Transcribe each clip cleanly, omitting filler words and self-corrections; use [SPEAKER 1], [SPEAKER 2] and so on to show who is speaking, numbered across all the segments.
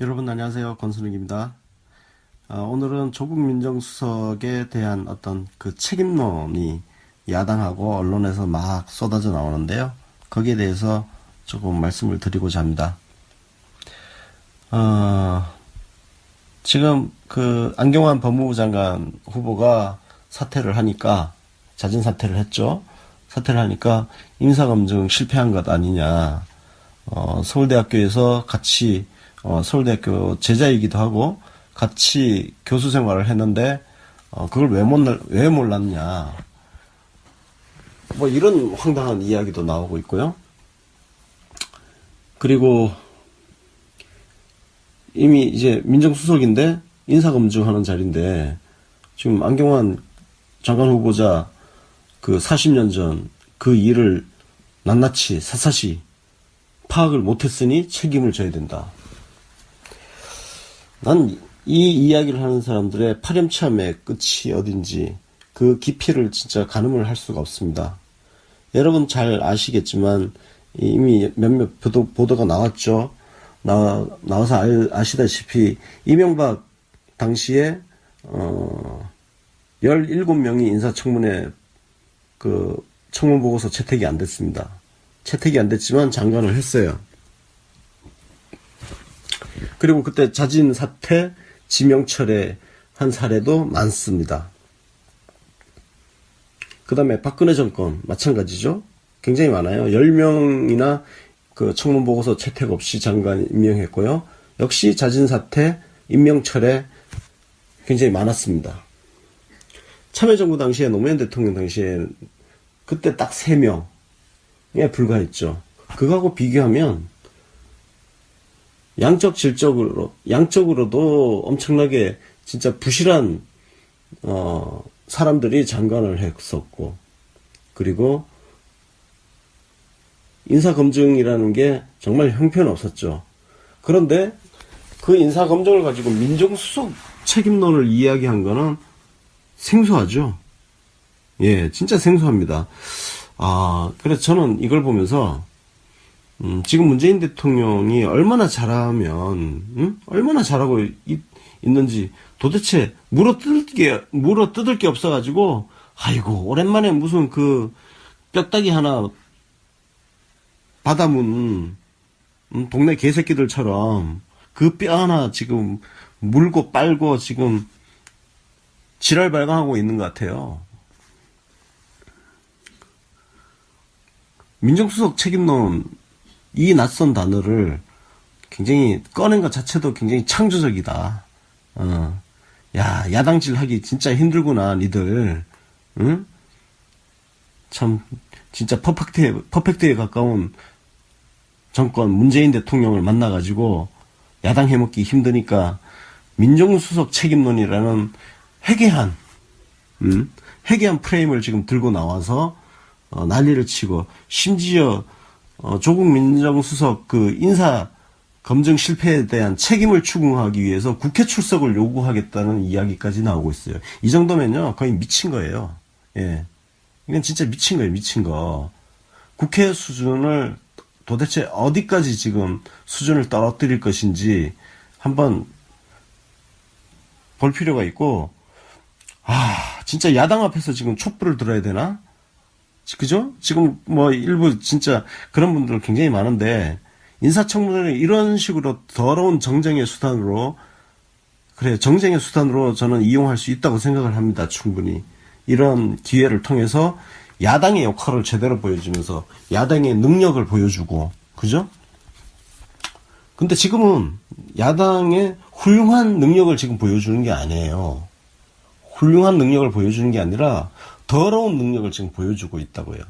[SPEAKER 1] 여러분 안녕하세요. 권순욱입니다. 오늘은 조국 민정수석에 대한 어떤 그 책임론이 야당하고 언론에서 막 쏟아져 나오는데요. 거기에 대해서 조금 말씀을 드리고자 합니다. 지금 그 안경환 법무부 장관 후보가 사퇴를 하니까, 자진 사퇴를 했죠. 사퇴를 하니까 인사검증 실패한 것 아니냐. 서울대학교에서 같이 서울대학교 제자이기도 하고 같이 교수 생활을 했는데 그걸 왜 몰랐냐, 뭐 이런 황당한 이야기도 나오고 있고요. 그리고 이미 이제 민정수석인데 인사검증하는 자리인데 지금 안경환 장관 후보자 그 40년 전 그 일을 낱낱이 샅샅이 파악을 못했으니 책임을 져야 된다. 난 이 이야기를 하는 사람들의 파렴치함의 끝이 어딘지 그 깊이를 진짜 가늠을 할 수가 없습니다. 여러분 잘 아시겠지만 이미 몇몇 보도가 나왔죠. 나와서 아시다시피 이명박 당시에 17명이 인사청문회 그 청문 보고서 채택이 안 됐습니다. 채택이 안 됐지만 장관을 했어요. 그리고 그때 자진 사퇴, 지명 철회한 사례도 많습니다. 그 다음에 박근혜 정권 마찬가지죠. 굉장히 많아요. 10명이나 그 청문 보고서 채택 없이 장관 임명했고요. 역시 자진 사퇴, 임명 철회 굉장히 많았습니다. 참여정부 당시에 노무현 대통령 당시에 그때 딱 3명에 불과했죠. 그거하고 비교하면 양적으로도 엄청나게 진짜 부실한 사람들이 장관을 했었고, 그리고 인사검증이라는 게 정말 형편없었죠. 그런데 그 인사검증을 가지고 민정수석 책임론을 이야기한 거는 생소하죠. 예, 진짜 생소합니다. 그래서 저는 이걸 보면서 지금 문재인 대통령이 얼마나 잘하면, 얼마나 잘하고 있는지 도대체 물어뜯을 게 없어가지고, 아이고, 오랜만에 무슨 그 뼈다귀 하나 받아문, 동네 개새끼들처럼 그 뼈 하나 지금 물고 빨고 지금 지랄 발광하고 있는 것 같아요. 민정수석 책임론, 이 낯선 단어를 굉장히 꺼낸 것 자체도 굉장히 창조적이다. 야, 야당질 하기 진짜 힘들구나, 니들. 응? 참, 진짜 퍼펙트에 가까운 정권, 문재인 대통령을 만나가지고 야당 해먹기 힘드니까 민정수석 책임론이라는 회개한 프레임을 지금 들고 나와서 난리를 치고, 심지어 조국 민정수석 그 인사 검증 실패에 대한 책임을 추궁하기 위해서 국회 출석을 요구하겠다는 이야기까지 나오고 있어요. 이 정도면요 거의 미친 거예요. 예, 이건 진짜 미친 거예요. 미친 거. 국회 수준을 도대체 어디까지 지금 수준을 떨어뜨릴 것인지 한번 볼 필요가 있고, 진짜 야당 앞에서 지금 촛불을 들어야 되나? 그죠? 지금 뭐 일부 진짜 그런 분들 굉장히 많은데, 인사청문회를 이런 식으로 더러운 정쟁의 수단으로 저는 이용할 수 있다고 생각을 합니다. 충분히. 이런 기회를 통해서 야당의 역할을 제대로 보여주면서 야당의 능력을 보여주고, 그죠? 근데 지금은 야당의 훌륭한 능력을 지금 보여주는 게 아니에요. 훌륭한 능력을 보여주는 게 아니라 더러운 능력을 지금 보여주고 있다고요.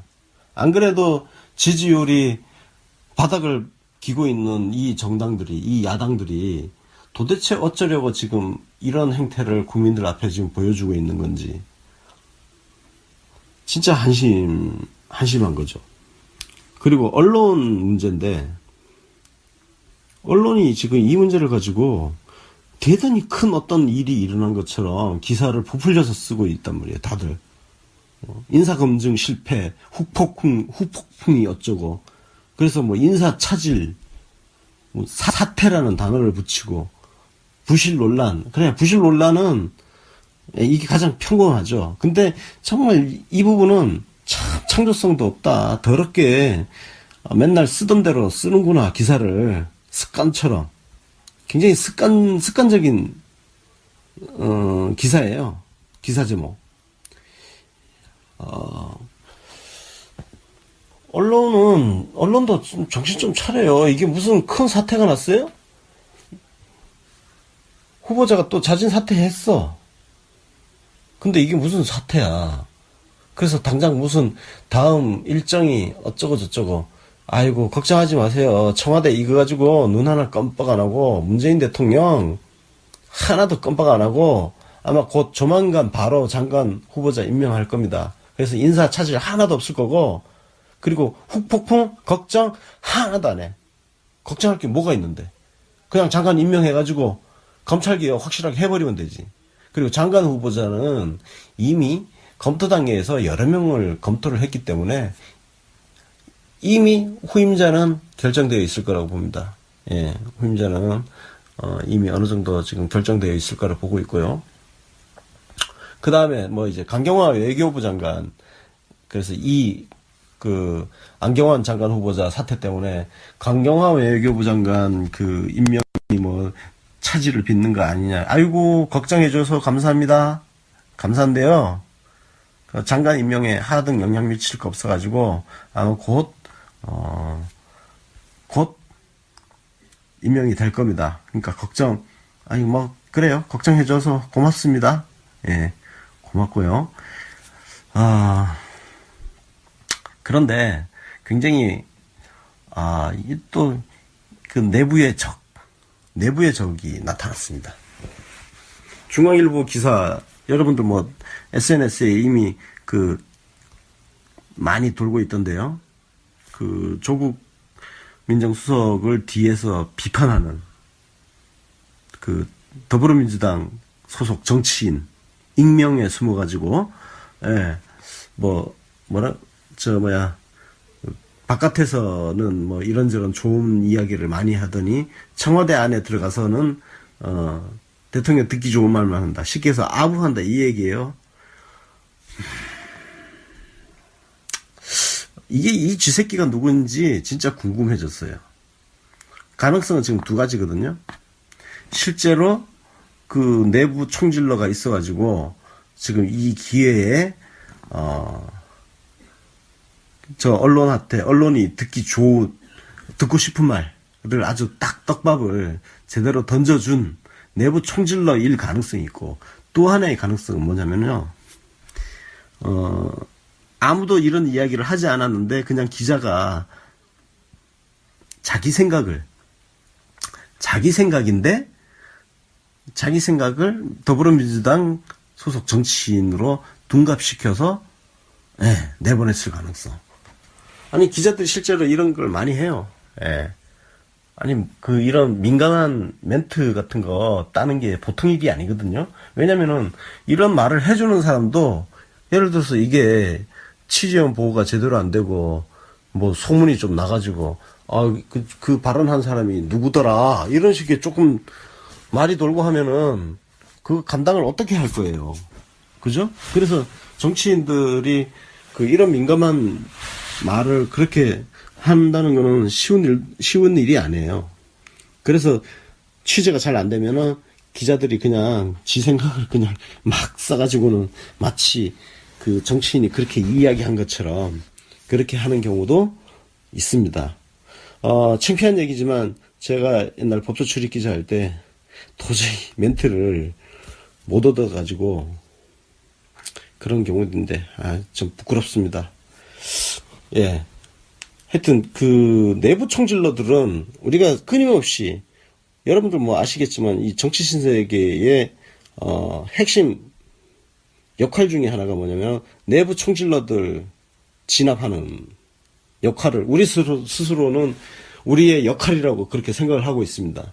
[SPEAKER 1] 안 그래도 지지율이 바닥을 기고 있는 이 정당들이, 이 야당들이 도대체 어쩌려고 지금 이런 행태를 국민들 앞에 지금 보여주고 있는 건지 진짜 한심한 거죠. 그리고 언론 문제인데, 언론이 지금 이 문제를 가지고 대단히 큰 어떤 일이 일어난 것처럼 기사를 부풀려서 쓰고 있단 말이에요. 다들. 인사검증 실패, 후폭풍이 어쩌고, 그래서 뭐 인사 차질, 뭐 사태라는 단어를 붙이고 부실 논란. 그래, 부실 논란은 이게 가장 평범하죠. 근데 정말 이 부분은 참 창조성도 없다. 더럽게 맨날 쓰던 대로 쓰는구나, 기사를. 습관처럼. 굉장히 습관적인, 기사예요. 기사 제목. 언론도 정신 좀 차려요. 이게 무슨 큰 사태가 났어요? 후보자가 또 자진 사퇴했어. 근데 이게 무슨 사태야. 그래서 당장 무슨 다음 일정이 어쩌고 저쩌고. 아이고, 걱정하지 마세요. 청와대 이거 가지고 눈 하나 껌뻑 안 하고, 문재인 대통령 하나도 껌뻑 안 하고, 아마 곧 조만간 바로 장관 후보자 임명할 겁니다. 그래서 인사 차질 하나도 없을 거고, 그리고 훅폭풍 걱정 하나도 안 해. 걱정할 게 뭐가 있는데. 그냥 장관 임명해가지고 검찰개혁 확실하게 해버리면 되지. 그리고 장관 후보자는 이미 검토단계에서 여러 명을 검토를 했기 때문에 이미 후임자는 결정되어 있을 거라고 봅니다. 예, 후임자는 이미 어느 정도 지금 결정되어 있을 거라 보고 있고요. 그 다음에 뭐 이제 강경화 외교부 장관, 그래서 안경환 장관 후보자 사태 때문에 강경화 외교부 장관 임명이 뭐 차질을 빚는 거 아니냐. 아이고, 걱정해줘서 감사합니다. 감사한데요. 장관 임명에 하등 영향 미칠 거 없어가지고 아마 곧 임명이 될 겁니다. 그러니까 그래요. 걱정해줘서 고맙습니다. 예, 고맙고요. 그런데 굉장히 또 내부의 적이 나타났습니다. 중앙일보 기사, 여러분들 뭐 SNS에 이미 많이 돌고 있던데요. 조국 민정수석을 뒤에서 비판하는 더불어민주당 소속 정치인 익명에 숨어가지고, 예, 바깥에서는 뭐 이런저런 좋은 이야기를 많이 하더니 청와대 안에 들어가서는 대통령 듣기 좋은 말만 한다. 쉽게 해서 아부한다, 이 얘기예요. 이게 이 쥐새끼가 누군지 진짜 궁금해졌어요. 가능성은 지금 두 가지거든요. 실제로 내부 총질러가 있어가지고 지금 이 기회에 언론이 듣고 싶은 말을 아주 딱 떡밥을 제대로 던져준 내부 총질러일 가능성이 있고, 또 하나의 가능성은 뭐냐면요. 아무도 이런 이야기를 하지 않았는데 그냥 기자가 자기 생각을 더불어민주당 소속 정치인으로 둔갑시켜서 내보냈을 가능성. 아니, 기자들이 실제로 이런 걸 많이 해요. 예. 아니, 이런 민감한 멘트 같은 거 따는 게 보통 일이 아니거든요. 왜냐면은, 이런 말을 해주는 사람도, 예를 들어서 이게 취재원 보호가 제대로 안 되고, 뭐, 소문이 좀 나가지고, 그 발언한 사람이 누구더라, 이런 식의 조금 말이 돌고 하면은, 그 감당을 어떻게 할 거예요. 그죠? 그래서 정치인들이 이런 민감한 말을 그렇게 한다는 거는 쉬운 일이 아니에요. 그래서 취재가 잘 안 되면은 기자들이 그냥 지 생각을 그냥 막 써가지고는 마치 정치인이 그렇게 이야기한 것처럼 그렇게 하는 경우도 있습니다. 창피한 얘기지만 제가 옛날 법조 출입 기자 할 때 도저히 멘트를 못 얻어가지고 그런 경우인데, 좀 부끄럽습니다. 예. 하여튼, 내부 총질러들은 우리가 끊임없이, 여러분들 뭐 아시겠지만, 이 정치 신세계의, 핵심 역할 중에 하나가 뭐냐면, 내부 총질러들 진압하는 역할을, 우리 스스로는 우리의 역할이라고 그렇게 생각을 하고 있습니다.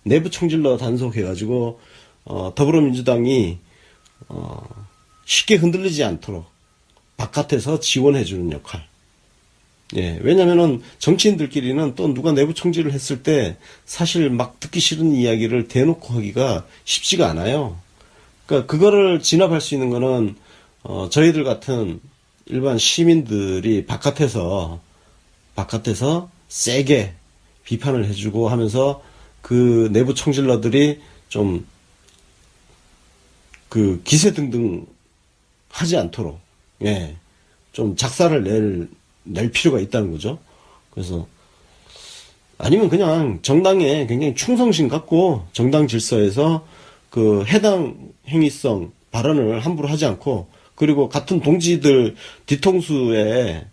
[SPEAKER 1] 내부 총질러 단속해가지고, 더불어민주당이, 쉽게 흔들리지 않도록 바깥에서 지원해주는 역할. 예, 왜냐면은 정치인들끼리는 또 누가 내부 총질을 했을 때 사실 막 듣기 싫은 이야기를 대놓고 하기가 쉽지가 않아요. 그러니까 그거를 진압할 수 있는 거는 저희들 같은 일반 시민들이 바깥에서 세게 비판을 해주고 하면서 그 내부 총질러들이 좀 그 기세등등 하지 않도록, 예, 좀 작사를 낼 필요가 있다는 거죠. 그래서 아니면 그냥 정당에 굉장히 충성심 갖고 정당 질서에서 그 해당 행위성 발언을 함부로 하지 않고, 그리고 같은 동지들 뒤통수를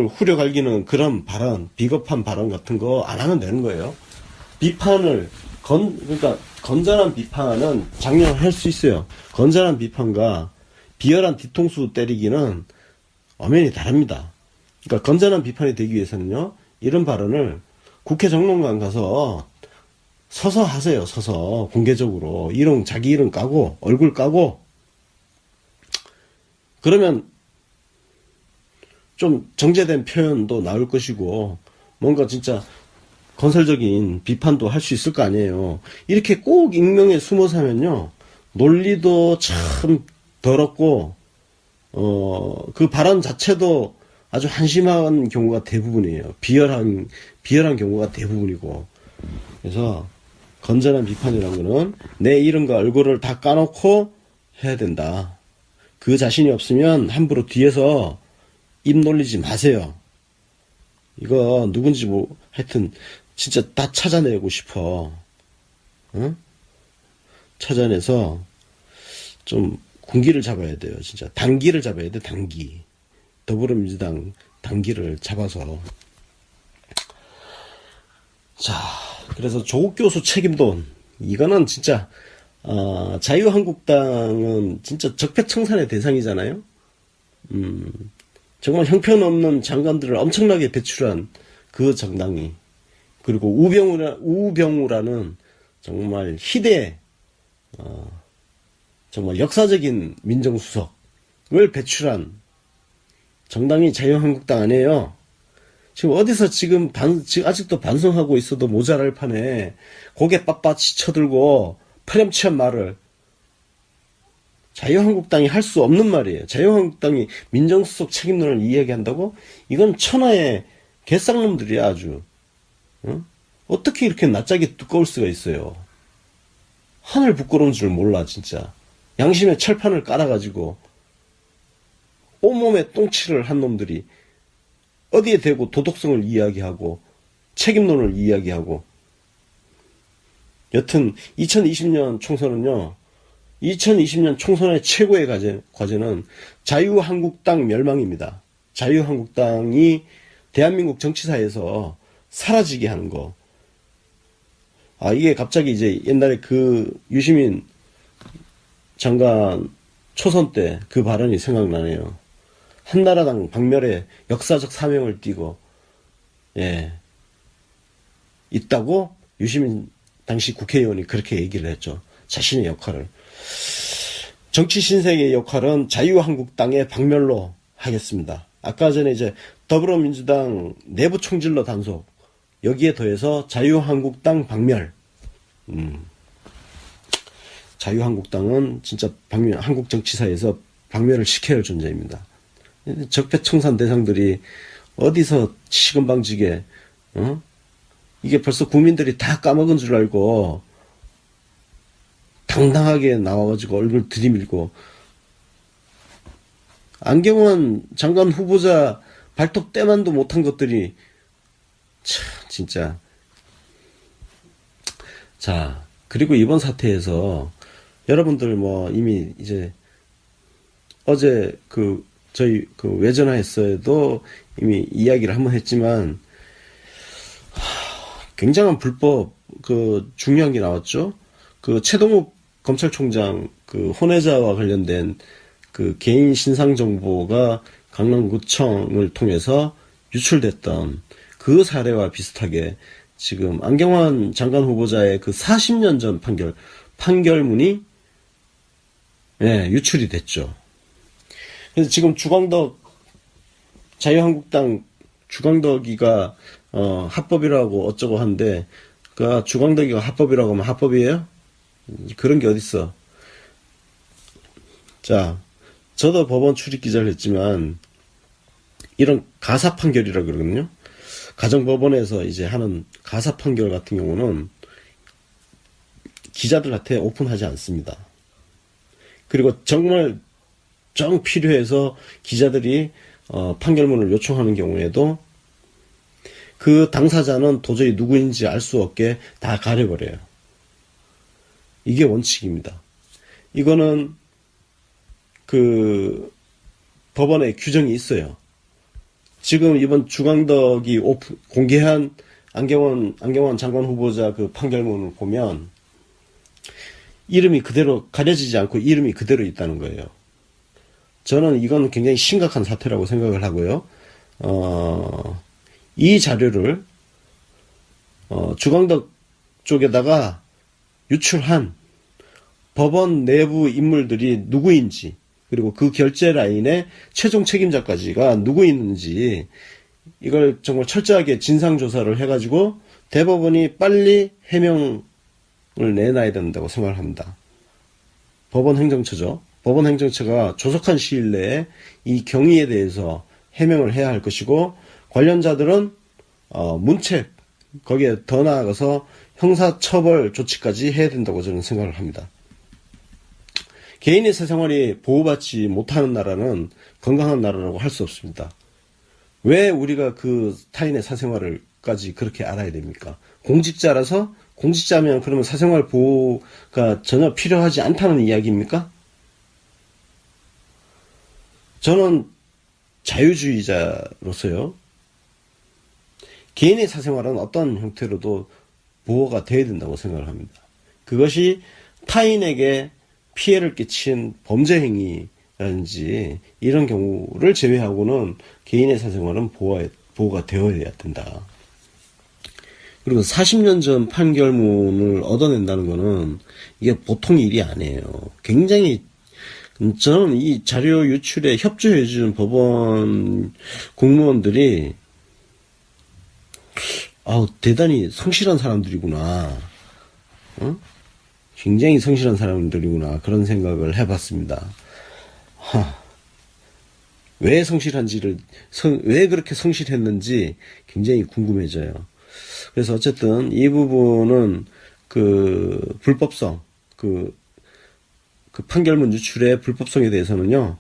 [SPEAKER 1] 후려갈기는 그런 발언, 비겁한 발언 같은 거 안 하면 되는 거예요. 비판을 그러니까 건전한 비판은 장려할 수 있어요. 건전한 비판과 비열한 뒤통수 때리기는 엄연히 다릅니다. 그러니까 건전한 비판이 되기 위해서는요, 이런 발언을 국회 정론관 가서 서서 하세요. 서서 공개적으로 자기 이름 까고 얼굴 까고, 그러면 좀 정제된 표현도 나올 것이고 뭔가 진짜 건설적인 비판도 할 수 있을 거 아니에요. 이렇게 꼭 익명에 숨어서 하면요, 논리도 참 더럽고 그 발언 자체도 아주 한심한 경우가 대부분이에요. 비열한 경우가 대부분이고. 그래서 건전한 비판이라는 거는 내 이름과 얼굴을 다 까놓고 해야 된다. 그 자신이 없으면 함부로 뒤에서 입 놀리지 마세요. 이거 누군지 하여튼 진짜 다 찾아내고 싶어. 응? 찾아내서 좀 군기를 잡아야 돼요. 진짜 단기를 잡아야 돼. 단기. 더불어민주당 단기를 잡아서. 자, 그래서 조국 교수 책임론, 이거는 진짜 자유한국당은 진짜 적폐청산의 대상이잖아요. 정말 형편없는 장관들을 엄청나게 배출한 그 정당이, 그리고 우병우라는 정말 희대 정말 역사적인 민정수석을 배출한 정당이 자유한국당 아니에요. 지금 어디서 지금 아직도 반성하고 있어도 모자랄 판에 고개 빳빳이 쳐들고 파렴치한 말을, 자유한국당이 할 수 없는 말이에요. 자유한국당이 민정수석 책임론을 이야기한다고? 이건 천하의 개쌍놈들이야 아주. 응? 어떻게 이렇게 낯짝이 두꺼울 수가 있어요. 하늘 부끄러운 줄 몰라 진짜. 양심의 철판을 깔아가지고 온몸에 똥칠을 한 놈들이 어디에 대고 도덕성을 이야기하고 책임론을 이야기하고. 여튼 2020년 총선은요, 2020년 총선의 최고의 과제는 자유한국당 멸망입니다. 자유한국당이 대한민국 정치사에서 사라지게 하는 거. 이게 갑자기 이제 옛날에 그 유시민 장관 초선 때 그 발언이 생각나네요. 한나라당 박멸의 역사적 사명을 띠고, 예, 있다고 유시민 당시 국회의원이 그렇게 얘기를 했죠. 자신의 역할을. 정치 신세의 역할은 자유한국당의 박멸로 하겠습니다. 아까 전에 이제 더불어민주당 내부 총질러 단속, 여기에 더해서 자유한국당 박멸. 자유한국당은 진짜 한국 정치사에서 박멸을 시켜야 할 존재입니다. 적폐청산 대상들이 어디서 시건방지게, 이게 벌써 국민들이 다 까먹은 줄 알고 당당하게 나와가지고 얼굴 들이밀고, 안경원 장관 후보자 발톱 때만도 못한 것들이 참 진짜. 자, 그리고 이번 사태에서 여러분들 뭐 이미 이제 어제 저희 외전화했어도 이미 이야기를 한번 했지만, 굉장한 불법 중요한 게 나왔죠. 최동욱 검찰총장 혼외자와 관련된 개인 신상 정보가 강남구청을 통해서 유출됐던 그 사례와 비슷하게 지금 안경환 장관 후보자의 40년 전 판결문이, 예, 유출이 됐죠. 그래서 지금 주광덕 자유한국당 주광덕이가 합법이라고 어쩌고 하는데 그 주광덕이가 합법이라고 하면 합법이에요? 그런 게 어딨어. 자, 저도 법원 출입 기자를 했지만 이런 가사 판결이라 그러거든요. 가정법원에서 이제 하는 가사 판결 같은 경우는 기자들한테 오픈하지 않습니다. 그리고 정말 정 필요해서 기자들이 판결문을 요청하는 경우에도 그 당사자는 도저히 누구인지 알 수 없게 다 가려버려요. 이게 원칙입니다. 이거는 그 법원에 규정이 있어요. 지금 이번 주광덕이 공개한 안경원 장관 후보자 그 판결문을 보면 이름이 그대로 가려지지 않고 이름이 그대로 있다는 거예요. 저는 이건 굉장히 심각한 사태라고 생각을 하고요. 이 자료를 주광덕 쪽에다가 유출한 법원 내부 인물들이 누구인지, 그리고 그 결제 라인의 최종 책임자까지가 누구 있는지 이걸 정말 철저하게 진상조사를 해가지고 대법원이 빨리 해명을 내놔야 된다고 생각을 합니다. 법원 행정처죠. 법원 행정처가 조속한 시일 내에 이 경위에 대해서 해명을 해야 할 것이고, 관련자들은 문책, 거기에 더 나아가서 형사처벌 조치까지 해야 된다고 저는 생각을 합니다. 개인의 사생활이 보호받지 못하는 나라는 건강한 나라라고 할 수 없습니다. 왜 우리가 그 타인의 사생활을까지 그렇게 알아야 됩니까? 공직자라서? 공직자면 그러면 사생활 보호가 전혀 필요하지 않다는 이야기입니까? 저는 자유주의자로서요, 개인의 사생활은 어떤 형태로도 보호가 돼야 된다고 생각을 합니다. 그것이 타인에게 피해를 끼친 범죄 행위라든지 이런 경우를 제외하고는 개인의 사생활은 보호가 되어야 된다. 그리고 40년 전 판결문을 얻어낸다는 거는 이게 보통 일이 아니에요. 굉장히, 저는 이 자료 유출에 협조해주는 법원 공무원들이 대단히 성실한 사람들이구나. 굉장히 성실한 사람들이구나. 그런 생각을 해봤습니다. 왜 성실한지를, 왜 그렇게 성실했는지 굉장히 궁금해져요. 그래서 어쨌든 이 부분은 그 불법성, 그 판결문 유출의 불법성에 대해서는요,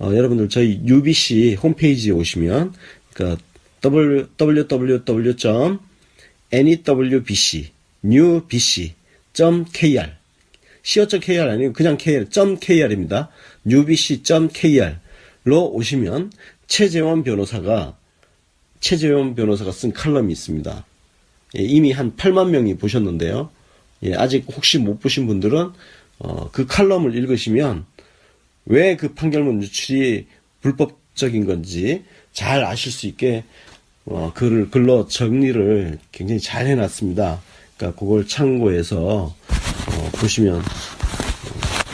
[SPEAKER 1] 여러분들 저희 UBC 홈페이지에 오시면, 그러니까 www.newbc.kr co.kr 아니고 그냥 .kr입니다. newbc.kr로 오시면 최재원 변호사가 쓴 칼럼이 있습니다. 이미 한 8만 명이 보셨는데요. 아직 혹시 못 보신 분들은 그 칼럼을 읽으시면 왜 그 판결문 유출이 불법적인 건지 잘 아실 수 있게 글로 정리를 굉장히 잘 해놨습니다. 그러니까 그걸 참고해서 보시면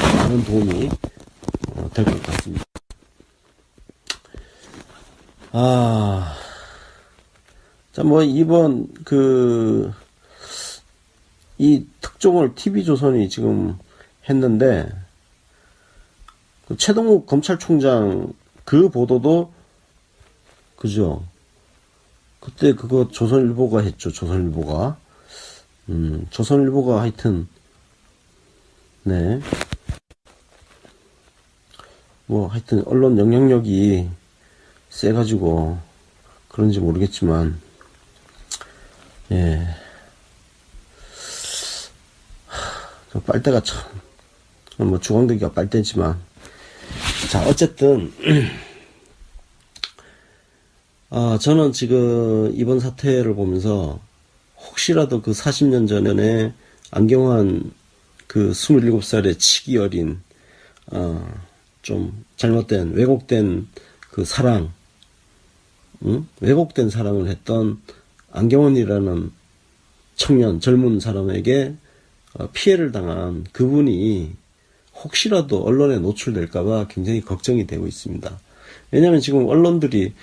[SPEAKER 1] 많은 도움이 될 것 같습니다. 자, 이번 이 특종을 TV조선이 지금 했는데, 최동욱 검찰총장 그 보도도, 그죠? 그때 그거 조선일보가 했죠, 조선일보가. 조선일보가 하여튼, 네. 하여튼, 언론 영향력이 세가지고, 그런지 모르겠지만, 예. 빨대가 참, 주광덕이가 빨대지만. 자, 어쨌든, 저는 지금 이번 사태를 보면서, 혹시라도 그 40년 전에 안경환 그 27살의 치기 어린, 좀 잘못된, 왜곡된 그 사랑, 왜곡된 사랑을 했던 안경원이라는 청년, 젊은 사람에게 피해를 당한 그분이 혹시라도 언론에 노출될까봐 굉장히 걱정이 되고 있습니다. 왜냐하면 지금 언론들이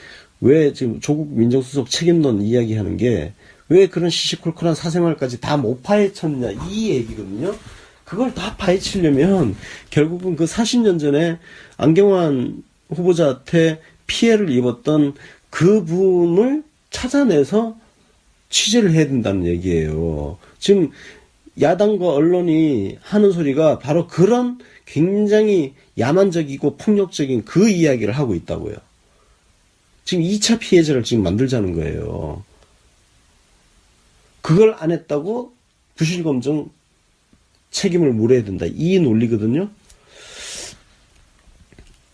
[SPEAKER 1] 왜 지금 조국 민정수석 책임론 이야기하는 게 왜 그런 시시콜콜한 사생활까지 다 못 파헤쳤냐 이 얘기거든요. 그걸 다 파헤치려면 결국은 그 40년 전에 안경환 후보자한테 피해를 입었던 그분을 찾아내서 취재를 해야 된다는 얘기예요. 지금 야당과 언론이 하는 소리가 바로 그런 굉장히 야만적이고 폭력적인 그 이야기를 하고 있다고요. 지금 2차 피해자를 지금 만들자는 거예요. 그걸 안 했다고 부실검증 책임을 물어야 된다. 이 논리거든요.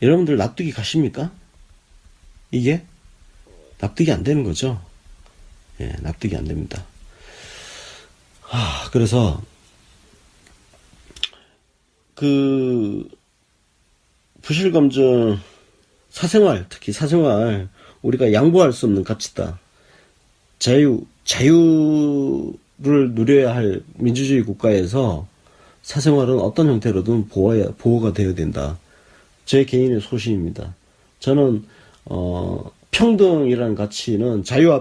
[SPEAKER 1] 여러분들 납득이 가십니까? 이게? 납득이 안 되는 거죠. 예, 납득이 안 됩니다. 그래서 그 부실검증 사생활, 특히 사생활 우리가 양보할 수 없는 가치다. 자유를 누려야 할 민주주의 국가에서 사생활은 어떤 형태로든 보호가 되어야 된다. 제 개인의 소신입니다. 저는 평등이라는 가치는 자유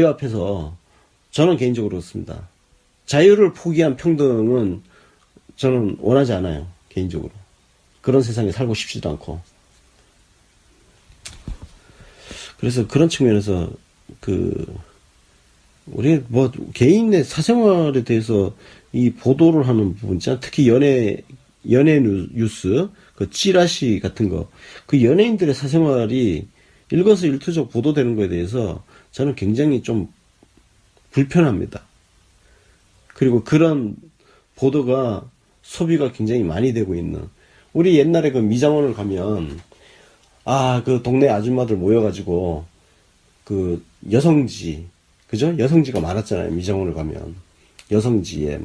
[SPEAKER 1] 앞에서 저는 개인적으로 그렇습니다. 자유를 포기한 평등은 저는 원하지 않아요. 개인적으로. 그런 세상에 살고 싶지도 않고. 그래서 그런 측면에서 우리 개인의 사생활에 대해서 이 보도를 하는 부분 있잖아. 특히 연예 뉴스, 그 찌라시 같은 거, 그 연예인들의 사생활이 일거수일투족 보도되는 거에 대해서 저는 굉장히 좀 불편합니다. 그리고 그런 보도가 소비가 굉장히 많이 되고 있는, 우리 옛날에 그 미장원을 가면 그 동네 아줌마들 모여가지고 그 여성지, 그죠? 여성지가 많았잖아요. 미장원을 가면 여성지에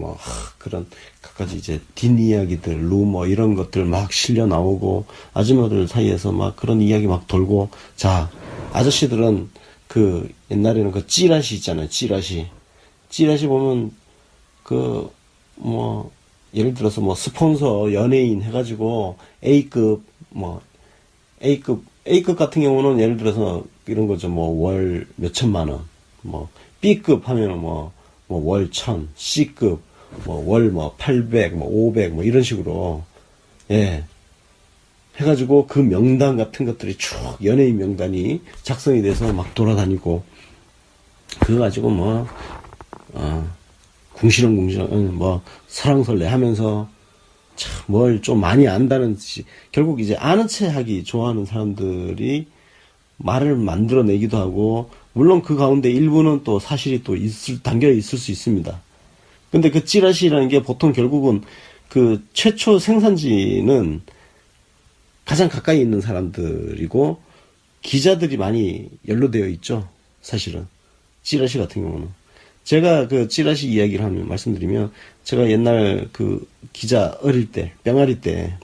[SPEAKER 1] 그런 갖가지 이제 뒷이야기들, 루머 이런 것들 막 실려 나오고 아줌마들 사이에서 막 그런 이야기 막 돌고. 자, 아저씨들은 그 옛날에는 그 찌라시 있잖아요. 찌라시 보면 예를 들어서 스폰서 연예인 해가지고 A급 A급 같은 경우는 예를 들어서 이런 거죠. 월 몇천만 원. B급 하면은 월 1000, C급 월 800, 500 이런 식으로 해가지고 그 명단 같은 것들이 쭉 연예인 명단이 작성이 돼서 막 돌아다니고, 그거 가지고 궁시렁궁시렁 설왕설래 하면서 참 뭘 좀 많이 안다는 듯이 결국 이제 아는 체 하기 좋아하는 사람들이 말을 만들어내기도 하고, 물론 그 가운데 일부는 또 사실이 또 담겨 있을 수 있습니다. 근데 그 찌라시라는 게 보통 결국은 그 최초 생산지는 가장 가까이 있는 사람들이고 기자들이 많이 연루되어 있죠. 사실은 찌라시 같은 경우는. 제가 그 찌라시 이야기를 말씀드리면, 제가 옛날 그 기자 어릴 때, 병아리 때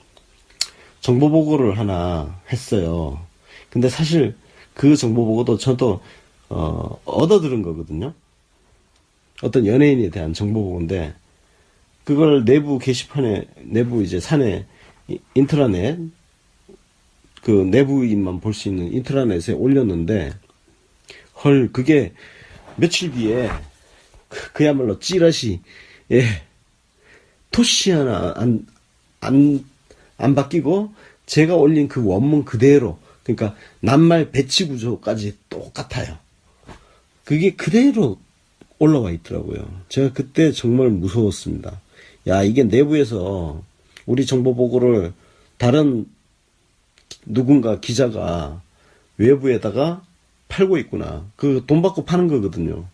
[SPEAKER 1] 정보 보고를 하나 했어요. 근데 사실 그 정보 보고도 저도 얻어 들은 거거든요. 어떤 연예인에 대한 정보 보고인데, 그걸 내부 게시판에, 내부 이제 사내 인트라넷, 그 내부인만 볼 수 있는 인트라넷에 올렸는데, 그게 며칠 뒤에 그야말로 찌라시, 토시 하나 안 바뀌고 제가 올린 그 원문 그대로, 그러니까 낱말 배치 구조까지 똑같아요. 그게 그대로 올라와 있더라고요. 제가 그때 정말 무서웠습니다. 야, 이게 내부에서 우리 정보 보고를 다른 누군가 기자가 외부에다가 팔고 있구나. 그 돈 받고 파는 거거든요.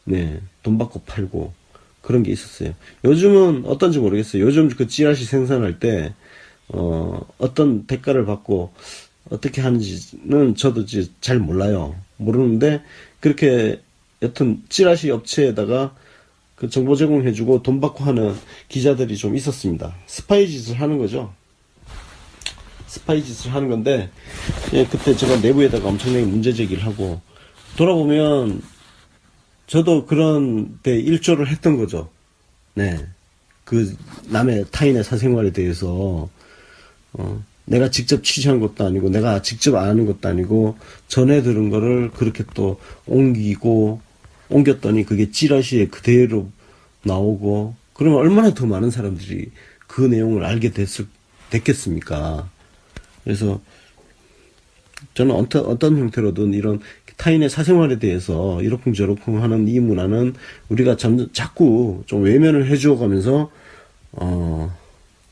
[SPEAKER 1] 네, 돈 받고 팔고 그런 게 있었어요. 요즘은 어떤지 모르겠어요. 요즘 그 찌라시 생산할 때 어떤 대가를 받고 어떻게 하는지는 저도 잘 몰라요. 모르는데 그렇게 여튼 찌라시 업체에다가 그 정보 제공해주고 돈 받고 하는 기자들이 좀 있었습니다. 스파이 짓을 하는 거죠. 스파이 짓을 하는 건데, 그때 제가 내부에다가 엄청나게 문제 제기를 하고, 돌아보면 저도 그런 데 일조를 했던 거죠. 네. 그 타인의 사생활에 대해서 내가 직접 취재한 것도 아니고, 내가 직접 아는 것도 아니고, 전해 들은 거를 그렇게 또 옮겼더니 그게 찌라시에 그대로 나오고, 그러면 얼마나 더 많은 사람들이 그 내용을 알게 됐겠습니까? 그래서 저는 어떤 형태로든 이런 타인의 사생활에 대해서 이러쿵저러쿵 하는 이 문화는 우리가 자꾸 좀 외면을 해주어 가면서,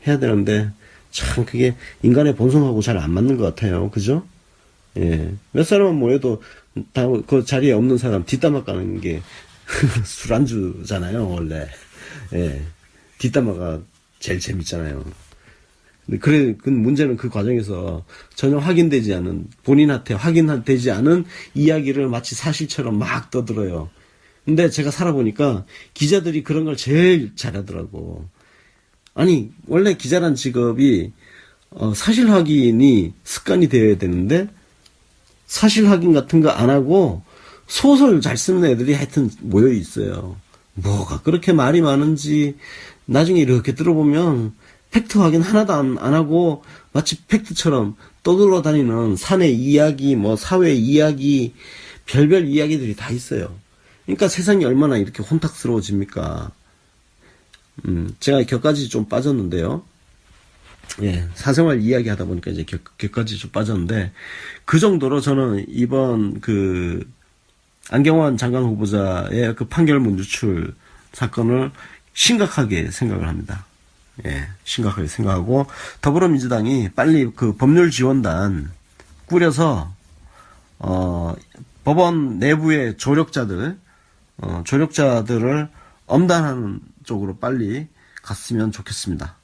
[SPEAKER 1] 해야 되는데, 참 그게 인간의 본성하고 잘 안 맞는 것 같아요. 그죠? 예. 몇 사람은 뭐해도 다 그 자리에 없는 사람 뒷담화 까는 게 술안주잖아요, 원래. 예. 뒷담화가 제일 재밌잖아요. 근데 그 문제는 그 과정에서 전혀 확인되지 않은, 본인한테 확인되지 않은 이야기를 마치 사실처럼 막 떠들어요. 근데 제가 살아보니까 기자들이 그런 걸 제일 잘하더라고. 아니, 원래 기자란 직업이, 사실 확인이 습관이 되어야 되는데, 사실 확인 같은 거 안 하고, 소설 잘 쓰는 애들이 하여튼 모여 있어요. 뭐가 그렇게 말이 많은지, 나중에 이렇게 들어보면, 팩트 확인 하나도 안 하고, 마치 팩트처럼 떠들어 다니는 사내 이야기, 뭐, 사회 이야기, 별별 이야기들이 다 있어요. 그러니까 세상이 얼마나 이렇게 혼탁스러워집니까? 제가 격까지 좀 빠졌는데요. 예, 사생활 이야기 하다 보니까 이제 격까지 좀 빠졌는데, 그 정도로 저는 이번 안경환 장관 후보자의 그 판결문 유출 사건을 심각하게 생각을 합니다. 예, 심각하게 생각하고, 더불어민주당이 빨리 그 법률지원단 꾸려서, 법원 내부의 조력자들을 엄단하는 쪽으로 빨리 갔으면 좋겠습니다.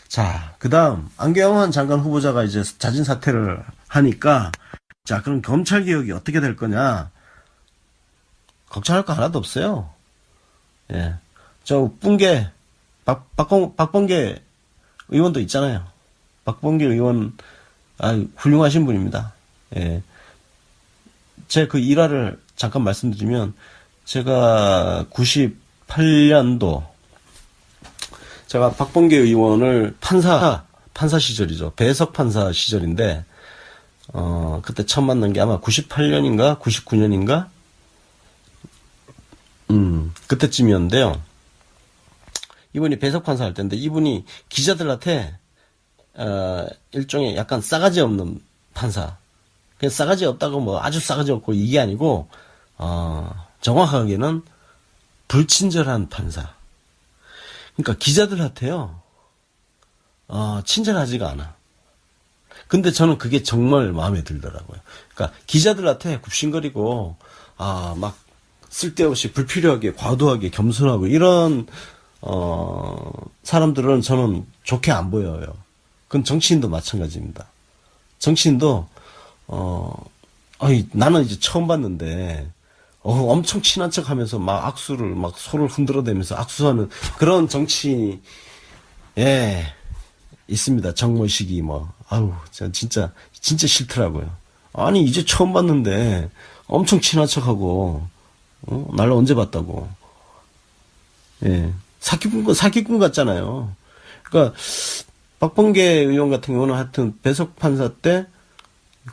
[SPEAKER 1] 자, 그 다음, 안경환 장관 후보자가 이제 자진 사퇴를 하니까, 자, 그럼 검찰 개혁이 어떻게 될 거냐? 걱정할 거 하나도 없어요. 예. 저, 박범계 의원도 있잖아요. 박범계 의원, 훌륭하신 분입니다. 예. 제 그 일화를 잠깐 말씀드리면, 제가 98년도, 제가 박범계 의원을 판사 시절이죠. 배석 판사 시절인데, 그때 처음 만난 게 아마 98년인가? 99년인가? 그때쯤이었는데요. 이분이 배석 판사 할 때인데, 이분이 기자들한테, 일종의 약간 싸가지 없는 판사. 그냥 싸가지 없다고 뭐 아주 싸가지 없고 이게 아니고, 정확하게는 불친절한 판사. 그러니까 기자들한테요, 친절하지가 않아. 근데 저는 그게 정말 마음에 들더라고요. 그러니까 기자들한테 굽신거리고, 막 쓸데없이 불필요하게 과도하게 겸손하고 이런 사람들은 저는 좋게 안 보여요. 그건 정치인도 마찬가지입니다. 정치인도 나는 이제 처음 봤는데 엄청 친한 척 하면서 막 악수를 막 손을 흔들어대면서 악수하는 그런 정치인이 있습니다. 정모식이 뭐 진짜 싫더라고요. 아니 이제 처음 봤는데 엄청 친한 척하고 날 언제 봤다고. 예. 사기꾼 같잖아요. 그러니까 박범계 의원 같은 경우는 하여튼 배석 판사 때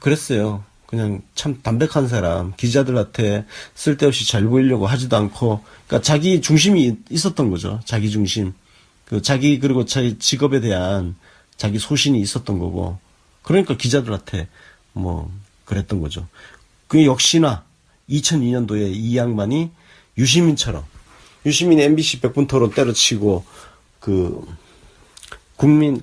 [SPEAKER 1] 그랬어요. 그냥 참 담백한 사람, 기자들한테 쓸데없이 잘 보이려고 하지도 않고, 그러니까 자기 중심이 있었던 거죠. 자기 중심. 그리고 자기 직업에 대한 자기 소신이 있었던 거고, 그러니까 기자들한테 뭐 그랬던 거죠. 그 역시나 2002년도에 이 양반이 유시민이 MBC 백분 토론 때려치고 국민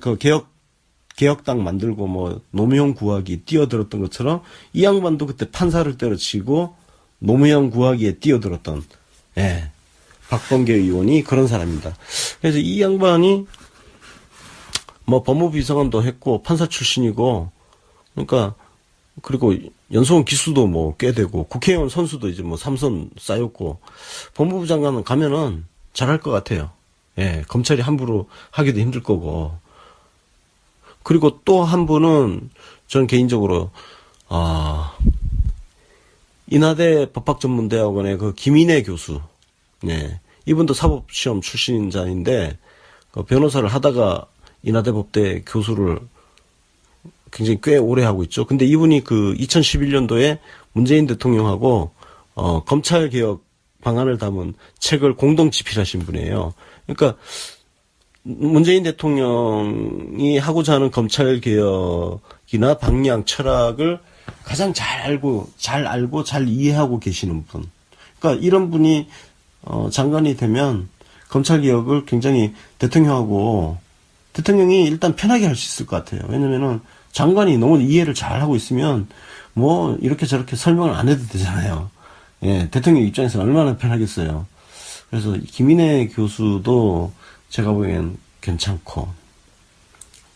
[SPEAKER 1] 개혁당 만들고 뭐 노무현 구하기 뛰어들었던 것처럼 이 양반도 그때 판사를 때려치고 노무현 구하기에 뛰어들었던 박범계 의원이 그런 사람입니다. 그래서 이 양반이 뭐 법무부 비서관도 했고 판사 출신이고, 그러니까 그리고 연수원 기수도 뭐 꽤 되고 국회의원 선수도 이제 뭐 3선 쌓였고 법무부 장관은 가면은 잘할 것 같아요. 검찰이 함부로 하기도 힘들 거고. 그리고 또 한 분은 저는 개인적으로 인하대 법학전문대학원의 그 김인혜 교수, 이분도 사법시험 출신자인데 그 변호사를 하다가 인하대 법대 교수를 굉장히 꽤 오래 하고 있죠. 근데 이분이 그 2011년도에 문재인 대통령하고 검찰개혁 방안을 담은 책을 공동 집필하신 분이에요. 그러니까 문재인 대통령이 하고자 하는 검찰개혁이나 방향, 철학을 가장 잘 알고 잘 이해하고 계시는 분. 그러니까 이런 분이 장관이 되면 검찰개혁을 굉장히 대통령이 일단 편하게 할 수 있을 것 같아요. 왜냐면은 장관이 너무 이해를 잘 하고 있으면 뭐 이렇게 저렇게 설명을 안 해도 되잖아요. 예, 대통령 입장에서는 얼마나 편하겠어요. 그래서 김인혜 교수도 제가 보기엔 괜찮고,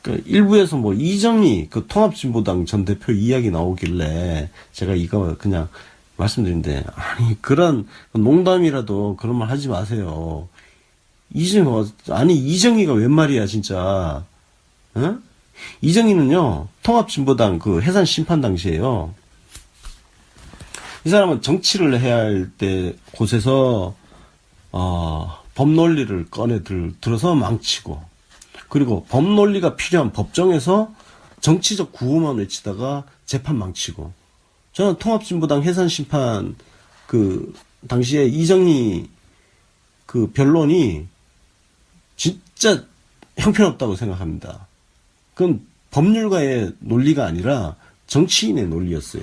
[SPEAKER 1] 그 일부에서 뭐 이정희 그 통합진보당 전 대표 이야기 나오길래 제가 이거 그냥 말씀드린데, 아니 그런 농담이라도 그런 말 하지 마세요. 이정희가 웬 말이야 진짜. 어? 이정희는요 통합진보당 그 해산 심판 당시에요. 이 사람은 정치를 해야 할 때 곳에서 법논리를 들어서 망치고, 그리고 법논리가 필요한 법정에서 정치적 구호만 외치다가 재판 망치고. 저는 통합진보당 해산심판 그 당시에 이정희 그 변론이 진짜 형편없다고 생각합니다. 그건 법률가의 논리가 아니라 정치인의 논리였어요.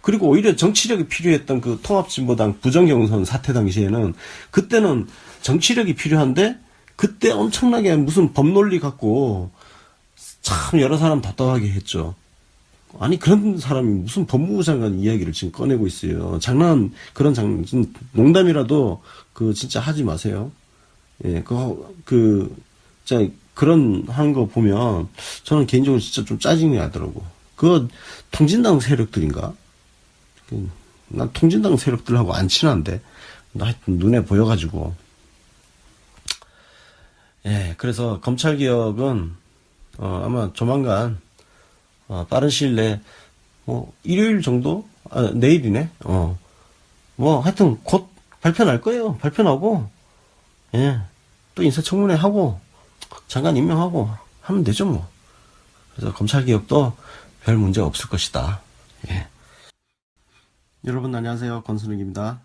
[SPEAKER 1] 그리고 오히려 정치력이 필요했던 그 통합진보당 부정경선 사태 당시에는, 그때는 정치력이 필요한데 그때 엄청나게 무슨 법논리 갖고 참 여러 사람 답답하게 했죠. 아니 그런 사람이 무슨 법무부 장관 이야기를 지금 꺼내고 있어요. 농담이라도 그 진짜 하지 마세요. 예, 진짜 그런 하는 거 보면 저는 개인적으로 진짜 좀 짜증이 나더라고. 그거 통진당 세력들인가? 난 통진당 세력들하고 안 친한데, 하여튼 눈에 보여가지고. 예, 그래서 검찰개혁은 아마 조만간 빠른 시일 내에 일요일 정도? 내일이네. 뭐 하여튼 곧 발표 날 거예요. 발표 나고, 예, 또 인사청문회 하고 장관 임명하고 하면 되죠 뭐. 그래서 검찰개혁도 별 문제 없을 것이다. 예. 여러분 안녕하세요, 권순욱입니다.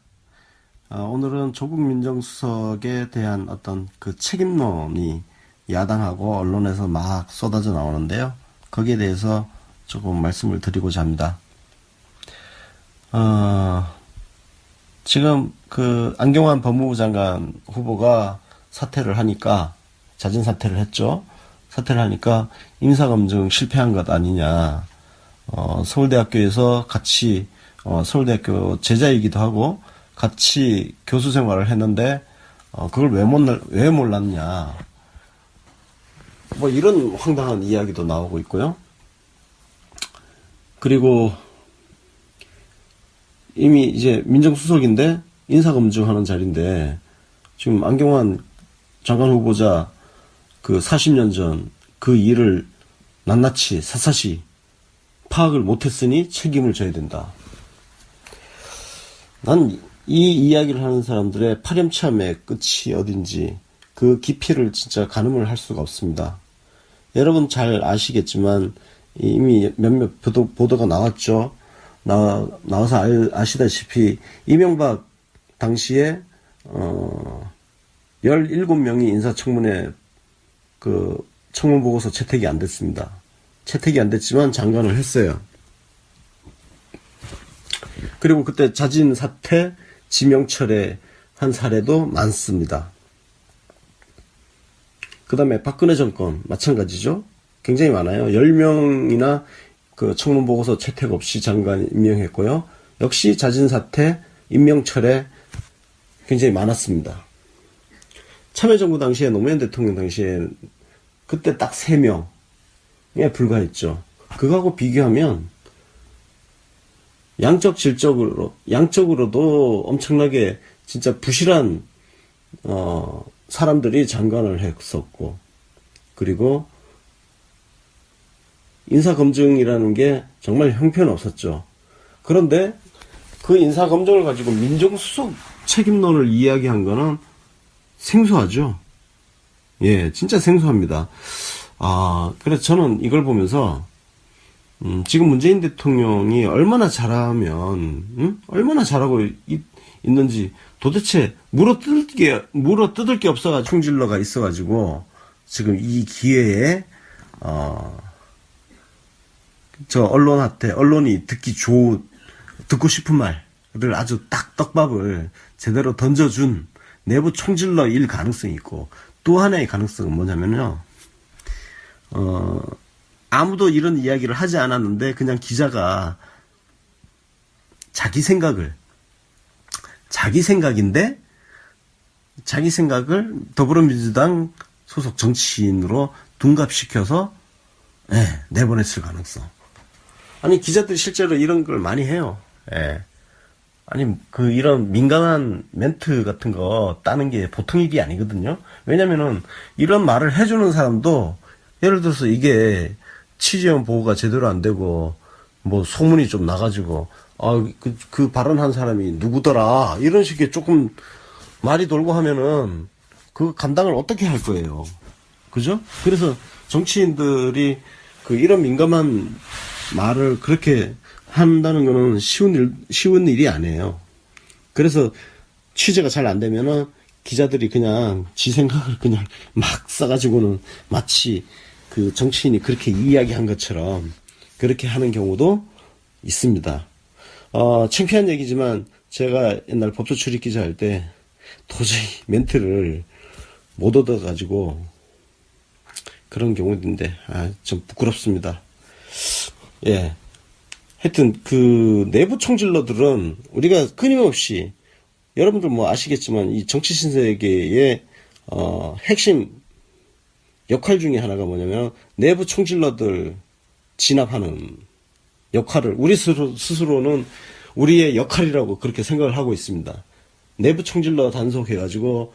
[SPEAKER 1] 오늘은 조국 민정수석에 대한 어떤 그 책임론이 야당하고 언론에서 막 쏟아져 나오는데요. 거기에 대해서 조금 말씀을 드리고자 합니다. 지금 그 안경환 법무부 장관 후보가 자진 사퇴를 했죠. 사퇴를 하니까 인사검증 실패한 것 아니냐. 서울대학교에서 같이 서울대학교 제자이기도 하고 같이 교수 생활을 했는데 그걸 왜 몰랐냐. 뭐 이런 황당한 이야기도 나오고 있고요. 그리고 이미 이제 민정수석인데 인사검증하는 자리인데 지금 안경환 장관 후보자 그 40년 전 그 일을 낱낱이 샅샅이 파악을 못했으니 책임을 져야 된다. 난 이 이야기를 하는 사람들의 파렴치함의 끝이 어딘지 그 깊이를 진짜 가늠을 할 수가 없습니다. 여러분 잘 아시겠지만 이미 몇몇 보도가 나왔죠. 나와서 아시다시피 이명박 당시에 17명이 인사청문회 그 청문 보고서 채택이 안 됐습니다. 채택이 안 됐지만 장관을 했어요. 그리고 그때 자진 사퇴, 지명 철회한 사례도 많습니다. 그 다음에 박근혜 정권 마찬가지죠. 굉장히 많아요. 10명이나 그 청문 보고서 채택 없이 장관 임명했고요. 역시 자진 사퇴, 임명 철회 굉장히 많았습니다. 참여정부 당시에 노무현 대통령 당시에 그때 딱 3명에 불과했죠. 그거하고 비교하면 양적으로도 엄청나게 진짜 부실한 사람들이 장관을 했었고, 그리고 인사검증이라는 게 정말 형편없었죠. 그런데 그 인사검증을 가지고 민정수석 책임론을 이야기한 거는 생소하죠. 예, 진짜 생소합니다. 그래서 저는 이걸 보면서 지금 문재인 대통령이 얼마나 잘하면, 얼마나 잘하고 있는지 도대체 물어뜯을 게 없어가지고 충질러가 있어가지고 지금 이 기회에, 저 언론이 듣고 싶은 말을 아주 딱 떡밥을 제대로 던져준 내부 총질러일 가능성이 있고, 또 하나의 가능성은 뭐냐면요, 아무도 이런 이야기를 하지 않았는데 그냥 기자가 자기 생각을 더불어민주당 소속 정치인으로 둔갑시켜서 내보냈을 가능성. 아니, 기자들이 실제로 이런 걸 많이 해요. 아니, 이런 민감한 멘트 같은 거 따는 게 보통 일이 아니거든요. 왜냐면은 이런 말을 해주는 사람도, 예를 들어서 이게 취재원 보호가 제대로 안 되고 뭐 소문이 좀 나가지고 그 발언한 사람이 누구더라 이런 식의 조금 말이 돌고 하면은 그 감당을 어떻게 할 거예요, 그죠? 그래서 정치인들이 이런 민감한 말을 그렇게 한다는 거는 쉬운 일이 아니에요. 그래서 취재가 잘 안 되면은 기자들이 그냥 지 생각을 그냥 막 써가지고는 마치 그 정치인이 그렇게 이야기한 것처럼 그렇게 하는 경우도 있습니다. 창피한 얘기지만 제가 옛날 법조 출입 기자 할 때 도저히 멘트를 못 얻어가지고 그런 경우인데 좀 부끄럽습니다. 예. 하여튼 내부 총질러들은 우리가 끊임없이, 여러분들 뭐 아시겠지만 이 정치 신세계의 핵심 역할 중에 하나가 뭐냐면 내부 총질러들 진압하는 역할을 우리 스스로는 우리의 역할이라고 그렇게 생각을 하고 있습니다. 내부 총질러 단속해가지고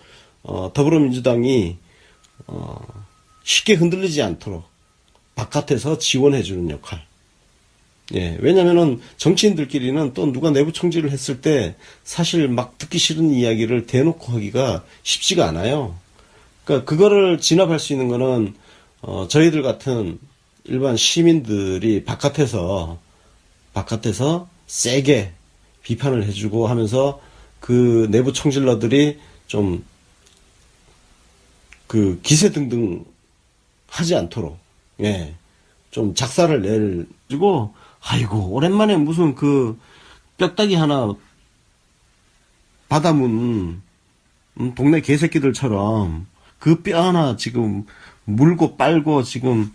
[SPEAKER 1] 더불어민주당이 쉽게 흔들리지 않도록 바깥에서 지원해주는 역할. 예, 왜냐면은 정치인들끼리는 또 누가 내부 총질을 했을 때 사실 막 듣기 싫은 이야기를 대놓고 하기가 쉽지가 않아요. 그러니까 그거를 진압할 수 있는 거는 저희들 같은 일반 시민들이 바깥에서 세게 비판을 해주고 하면서 그 내부 총질러들이 좀 기세등등 하지 않도록, 예, 좀 작사를 내주고, 아이고 오랜만에 무슨 뼈다귀 하나 받아문 동네 개새끼들처럼 그 뼈 하나 지금 물고 빨고 지금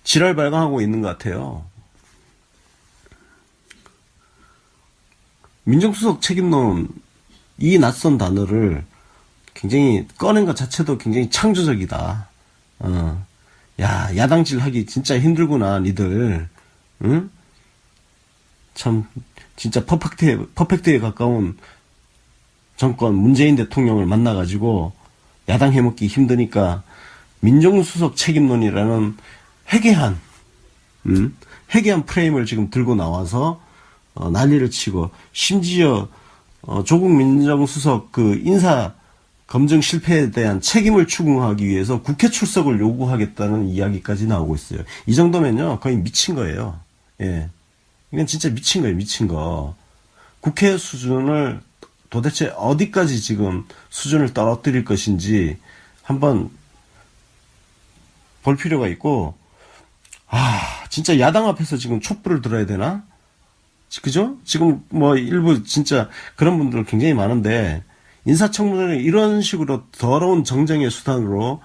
[SPEAKER 1] 지랄 발광하고 있는 것 같아요. 민정수석 책임론, 이 낯선 단어를 굉장히 꺼낸 것 자체도 굉장히 창조적이다. 야, 야당질 하기 진짜 힘들구나, 니들. 응? 참, 진짜 퍼펙트에 가까운 정권, 문재인 대통령을 만나가지고 야당 해먹기 힘드니까 민정수석 책임론이라는 회개한 프레임을 지금 들고 나와서 난리를 치고, 심지어 조국 민정수석 인사 검증 실패에 대한 책임을 추궁하기 위해서 국회 출석을 요구하겠다는 이야기까지 나오고 있어요. 이 정도면요 거의 미친 거예요. 예, 이건 진짜 미친 거예요, 미친 거. 국회 수준을 도대체 어디까지 지금 수준을 떨어뜨릴 것인지 한번 볼 필요가 있고, 진짜 야당 앞에서 지금 촛불을 들어야 되나? 그죠? 지금 뭐 일부 진짜 그런 분들 굉장히 많은데, 인사청문회를 이런 식으로 더러운 정쟁의 수단으로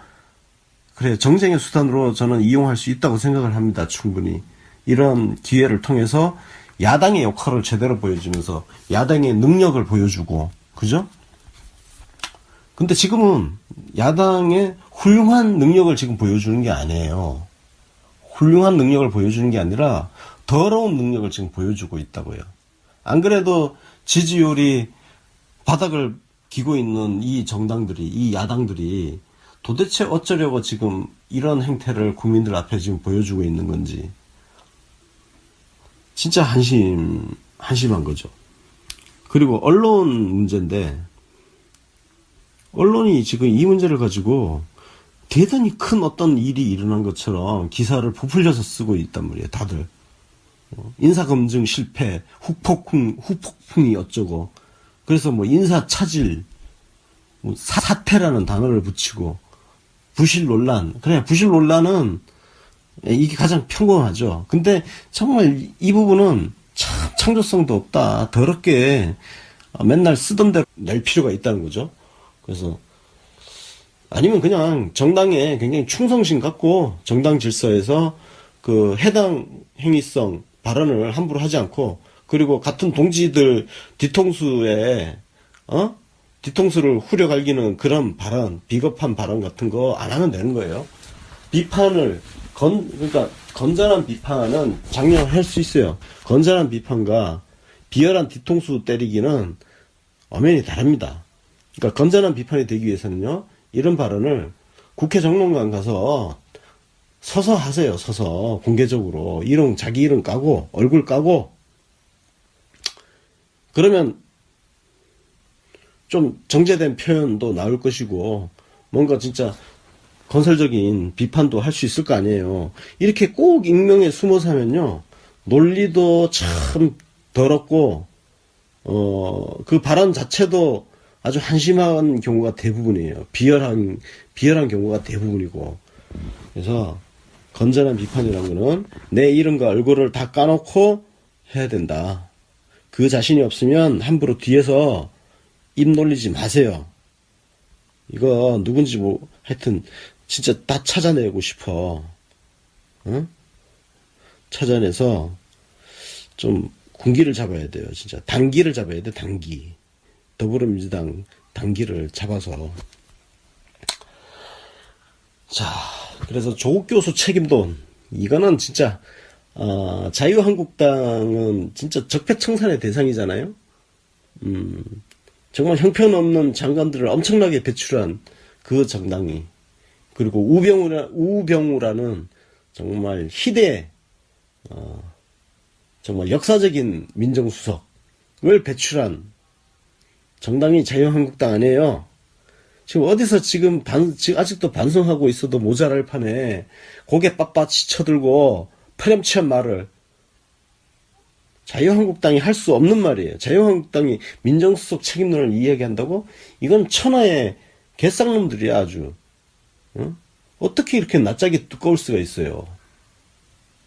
[SPEAKER 1] 저는 이용할 수 있다고 생각을 합니다. 충분히. 이런 기회를 통해서 야당의 역할을 제대로 보여주면서 야당의 능력을 보여주고, 그죠? 근데 지금은 야당의 훌륭한 능력을 지금 보여주는 게 아니에요. 훌륭한 능력을 보여주는 게 아니라 더러운 능력을 지금 보여주고 있다고요. 안 그래도 지지율이 바닥을 기고 있는 이 정당들이, 이 야당들이 도대체 어쩌려고 지금 이런 행태를 국민들 앞에 지금 보여주고 있는 건지 진짜 한심한 거죠. 그리고 언론 문제인데, 언론이 지금 이 문제를 가지고 대단히 큰 어떤 일이 일어난 것처럼 기사를 부풀려서 쓰고 있단 말이에요, 다들. 인사검증 실패, 후폭풍이 어쩌고. 그래서 뭐 인사차질, 뭐 사태라는 단어를 붙이고, 부실 논란. 그래, 부실 논란은 이게 가장 평범하죠. 근데 정말 이 부분은 참 창조성도 없다. 더럽게 맨날 쓰던 대로 낼 필요가 있다는 거죠. 그래서 아니면 그냥 정당에 굉장히 충성심 갖고 정당 질서에서 그 해당 행위성 발언을 함부로 하지 않고, 그리고 같은 동지들 뒤통수에 뒤통수를 후려갈기는 그런 발언, 비겁한 발언 같은 거 안 하면 되는 거예요. 비판을 그러니까 건전한 비판은 장려할 수 있어요. 건전한 비판과 비열한 뒤통수 때리기는 엄연히 다릅니다. 그러니까 건전한 비판이 되기 위해서는요, 이런 발언을 국회 정론관 가서 서서 하세요. 서서 공개적으로 자기 이름 까고 얼굴 까고. 그러면 좀 정제된 표현도 나올 것이고 뭔가 진짜 건설적인 비판도 할 수 있을 거 아니에요. 이렇게 꼭 익명에 숨어서 하면요, 논리도 참 더럽고 그 발언 자체도 아주 한심한 경우가 대부분이에요. 비열한 경우가 대부분이고. 그래서 건전한 비판이라는 거는 내 이름과 얼굴을 다 까놓고 해야 된다. 그 자신이 없으면 함부로 뒤에서 입 놀리지 마세요. 이거 누군지 뭐 하여튼 진짜 다 찾아내고 싶어. 응? 찾아내서 좀 군기를 잡아야 돼요. 진짜 단기를 잡아야 돼. 단기. 더불어민주당 단기를 잡아서. 자, 그래서 조국 교수 책임론, 이거는 진짜 자유한국당은 진짜 적폐청산의 대상이잖아요. 정말 형편없는 장관들을 엄청나게 배출한 그 정당이, 그리고 우병우라는 정말 희대 정말 역사적인 민정수석을 배출한 정당이 자유한국당 아니에요. 지금 어디서 지금 아직도 반성하고 있어도 모자랄 판에 고개 빳빳이 쳐들고 파렴치한 말을, 자유한국당이 할 수 없는 말이에요. 자유한국당이 민정수석 책임론을 이야기한다고? 이건 천하의 개쌍놈들이야, 아주. 응? 어떻게 이렇게 낯짝이 두꺼울 수가 있어요.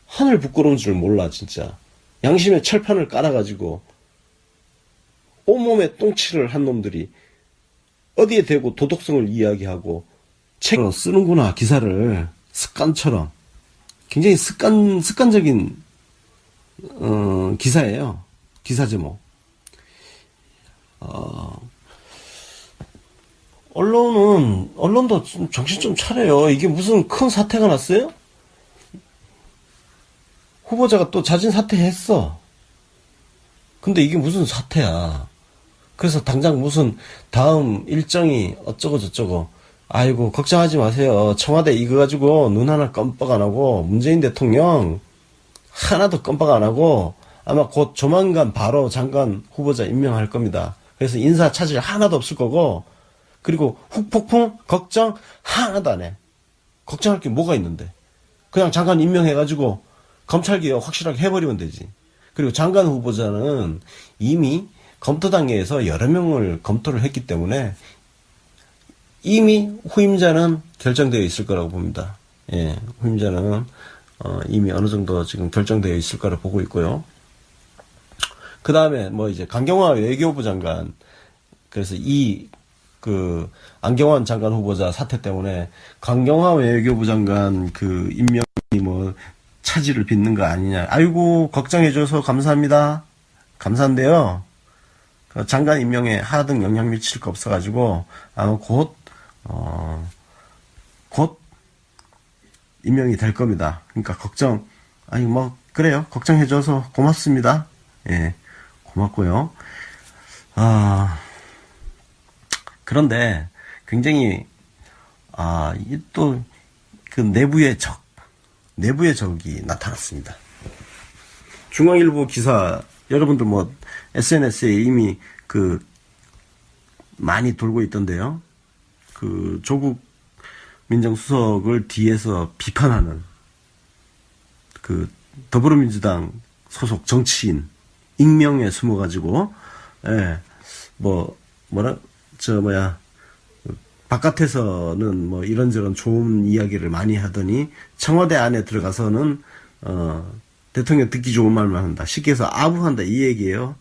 [SPEAKER 1] 하늘 부끄러운 줄 몰라, 진짜. 양심의 철판을 깔아가지고 온몸에 똥칠을 한 놈들이 어디에 대고 도덕성을 이야기하고 책을 쓰는구나, 기사를. 습관처럼. 굉장히 습관적인 기사예요. 기사 제목. 언론도 정신 좀 차려요. 이게 무슨 큰 사태가 났어요? 후보자가 또 자진 사퇴했어. 근데 이게 무슨 사태야. 그래서 당장 무슨 다음 일정이 어쩌고 저쩌고. 아이고, 걱정하지 마세요. 청와대 이거 가지고 눈 하나 껌뻑 안 하고, 문재인 대통령 하나도 껌뻑 안 하고 아마 곧 조만간 바로 장관 후보자 임명할 겁니다. 그래서 인사 차질 하나도 없을 거고, 그리고 후폭풍 걱정 하나도 안 해. 걱정할 게 뭐가 있는데. 그냥 장관 임명해가지고 검찰개혁 확실하게 해버리면 되지. 그리고 장관 후보자는 이미 검토단계에서 여러 명을 검토를 했기 때문에 이미 후임자는 결정되어 있을 거라고 봅니다. 예, 후임자는 이미 어느 정도 지금 결정되어 있을 거라 보고 있고요. 그 다음에 뭐 이제 강경화 외교부 장관, 그래서 안경환 장관 후보자 사태 때문에 강경화 외교부 장관 그 임명이 뭐 차질을 빚는 거 아니냐. 아이고, 걱정해줘서 감사합니다. 감사한데요. 그 장관 임명에 하등 영향 미칠 거 없어가지고 아마 곧 임명이 될 겁니다. 그러니까 그래요. 걱정해줘서 고맙습니다. 예, 고맙고요. 그런데 굉장히 또 그 내부의 적이 나타났습니다. 중앙일보 기사, 여러분들 뭐 SNS에 이미 많이 돌고 있던데요. 조국 민정수석을 뒤에서 비판하는 그 더불어민주당 소속 정치인 익명에 숨어가지고 바깥에서는 뭐 이런저런 좋은 이야기를 많이 하더니 청와대 안에 들어가서는 대통령 듣기 좋은 말만 한다. 쉽게 해서 아부한다 이 얘기예요.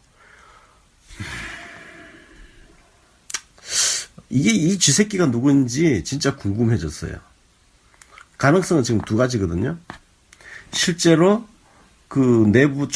[SPEAKER 1] 이게 이 쥐새끼가 누구인지 진짜 궁금해졌어요. 가능성은 지금 두 가지거든요. 실제로 그 내부